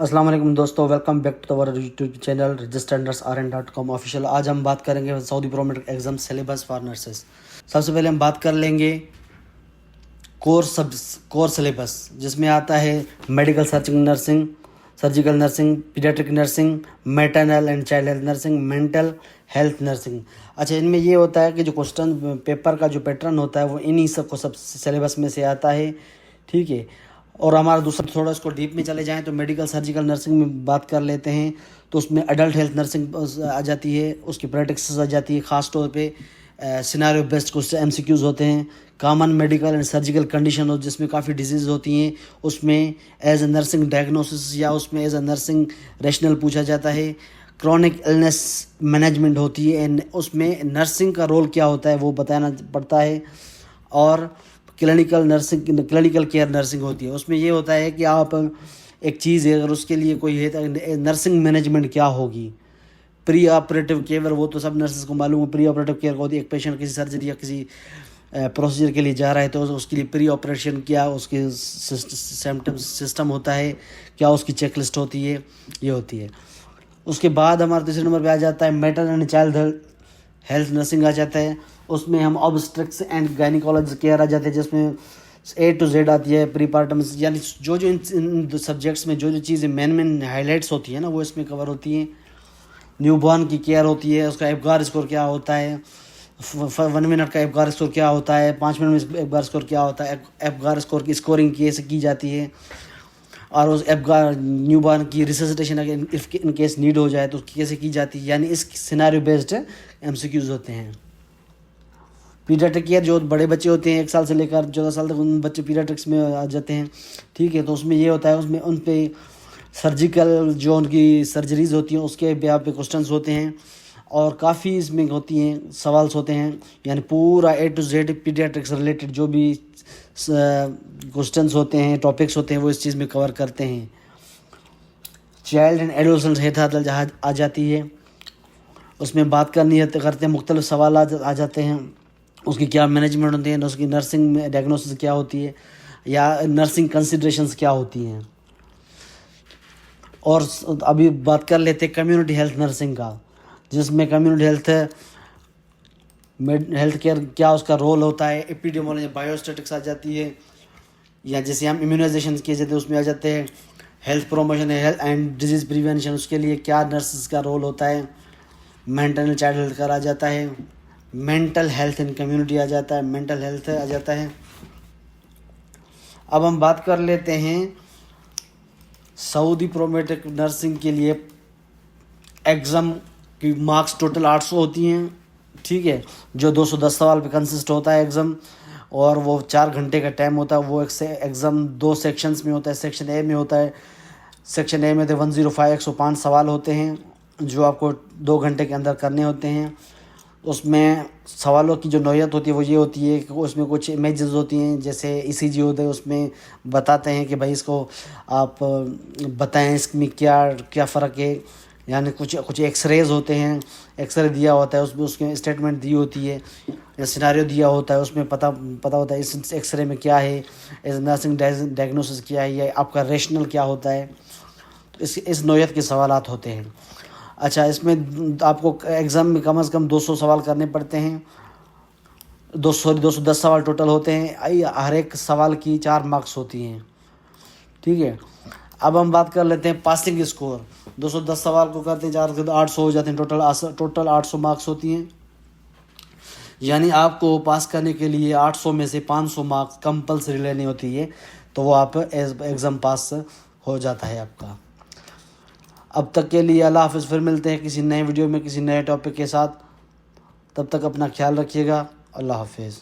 अस्सलाम वालेकुम दोस्तों, welcome back to our YouTube channel registered_rn.com official. आज हम बात करेंगे Saudi pro medical exam syllabus for nurses. सबसे पहले हम बात कर लेंगे कोर्स सिलेबस, जिसमें आता है medical surgical nursing, paediatric nursing, maternal and child health nursing, mental health nursing. अच्छा, इनमें ये होता है कि जो क्वेश्चन पेपर का जो पैटर्न होता है वो इन्हीं सब सिलेबस में से आता है, ठीक है। और हमारा दूसरा थोड़ा इसको डीप में चले जाएं तो मेडिकल सर्जिकल नर्सिंग में बात कर लेते हैं, तो उसमें अडल्ट हेल्थ नर्सिंग आ जाती है, उसकी प्रैक्टिस आ जाती है। ख़ास तौर पे सिनारियो बेस्ड कुछ MCQs होते हैं। Common medical and surgical condition हो जिसमें काफ़ी डिजीज़ होती हैं, उसमें एज ए नर्सिंग डायग्नोसिस या उसमें एज ए नर्सिंग रेशनल पूछा जाता है। क्रॉनिक इलनेस मैनेजमेंट होती है एंड उसमें नर्सिंग का रोल क्या होता है वो बताना पड़ता है। और क्लिनिकल केयर नर्सिंग होती है, उसमें ये होता है कि आप एक चीज़ है अगर उसके लिए कोई है तो नर्सिंग मैनेजमेंट क्या होगी। प्री ऑपरेटिव केयर वो तो सब नर्सेस को मालूम है। प्री ऑपरेटिव केयर होती है, एक पेशेंट किसी सर्जरी या किसी प्रोसीजर के लिए जा रहा है तो उसके लिए प्री ऑपरेशन क्या उसके सिस्टम होता है, क्या उसकी चेकलिस्ट होती है, ये होती है। उसके बाद हमारे तीसरे नंबर पे आ जाता है maternal and child health nursing आ जाता है। उसमें हम ऑब्स्ट्रिक्स एंड गायनिकोलॉजी केयर आ जाते हैं, जिसमें A to Z आती है, प्रीपार्टम, यानी जो इन सब्जेक्ट्स में जो चीज़ें मेन हाईलाइट्स होती है ना वो इसमें कवर होती हैं। न्यूबॉर्न की केयर होती है, उसका एफगार स्कोर क्या होता है, 1 मिनट का एफगार स्कोर क्या होता है, 5 मिनट में एफगार स्कोर क्या होता है, एफगार स्कोर की स्कोरिंग कैसे की जाती है, और उस एफगार न्यूबॉर्न की रिससिटेशन अगर इन केस नीड हो जाए तो उसकी कैसे की जाती है। यानी इस सिनेरियो बेस्ड MCQs होते हैं। पीडियाट्रिक केयर जो बड़े बच्चे होते हैं 1 साल से लेकर 14 साल तक, उन बच्चे पीडियाट्रिक्स में आ जाते हैं, ठीक है। तो उसमें ये होता है, उसमें उन पे सर्जिकल जो उनकी सर्जरीज होती हैं उसके ब्याह पे क्वेश्चंस होते हैं और काफ़ी इसमें होती हैं सवाल्स होते हैं। यानी पूरा A to Z paediatrics related जो भी क्वेश्चंस होते हैं, टॉपिक्स होते हैं, वो इस चीज़ में कवर करते हैं। चाइल्ड एंड एडोलसेंट हेल्थ आ जाती है, उसमें बात करनी है करते हैं, मुख्तलिफ सवाल आ जाते हैं, उसकी क्या मैनेजमेंट होती है, उसकी नर्सिंग में डायग्नोसिस क्या होती है या नर्सिंग कंसिडरेशंस क्या होती हैं। और अभी बात कर लेते हैं कम्युनिटी हेल्थ नर्सिंग का, जिसमें कम्युनिटी हेल्थ केयर क्या उसका रोल होता है। एपिडेमोलॉजी बायोस्टैटिक्स आ जाती है, या जैसे हम इम्यूनाइजेशन किए जाते हैं उसमें आ जाते हैं। Health promotion health and disease prevention, उसके लिए क्या नर्सेस का रोल होता है। मेंटल चाइल्ड हेल्थ केयर आ जाता है, मेंटल हेल्थ इन कम्युनिटी आ जाता है, मेंटल हेल्थ आ जाता है। अब हम बात कर लेते हैं सऊदी प्रो मेडिकल नर्सिंग के लिए एग्ज़ाम की मार्क्स टोटल 800 होती हैं, ठीक है, जो 210 सवाल पे कंसिस्ट होता है एग्ज़ाम, और वो 4 घंटे का टाइम होता है। वो एग्ज़ाम 2 सेक्शंस में होता है। सेक्शन ए में होता है, सेक्शन ए में तो 105 सवाल होते हैं जो आपको 2 घंटे के अंदर करने होते हैं। उसमें सवालों की जो नौयत होती है वो ये होती है कि उसमें कुछ इमेजेस होती हैं, जैसे ECG होता है, उसमें बताते हैं कि भाई इसको आप बताएं इसमें क्या क्या फ़र्क है। यानी कुछ एक्सरेज होते हैं, एक्सरे दिया होता है उसमें उसके स्टेटमेंट दी होती है, या सिनारियो दिया होता है उसमें पता होता है इस एक्सरे में क्या है, इस नर्सिंग डायग्नोसिस क्या है, या आपका रेशनल क्या होता है। तो इस नौयत के सवालात होते हैं। अच्छा, इसमें आपको एग्ज़ाम में कम से कम 200 सवाल करने पड़ते हैं। 210 सवाल टोटल होते हैं। हर एक सवाल की 4 मार्क्स होती हैं, ठीक है। अब हम बात कर लेते हैं पासिंग स्कोर। 210 सवाल को करते हैं 4 से 800 हो जाते हैं, टोटल 800 मार्क्स होती हैं। यानी आपको पास करने के लिए 800 में से 500 मार्क्स कंपल्सरी लेनी होती है, तो वो आप एग्ज़ाम पास हो जाता है आपका। अब तक के लिए अल्लाह हाफ़िज़। फिर मिलते हैं किसी नए वीडियो में किसी नए टॉपिक के साथ। तब तक अपना ख्याल रखिएगा। अल्लाह हाफ़िज़।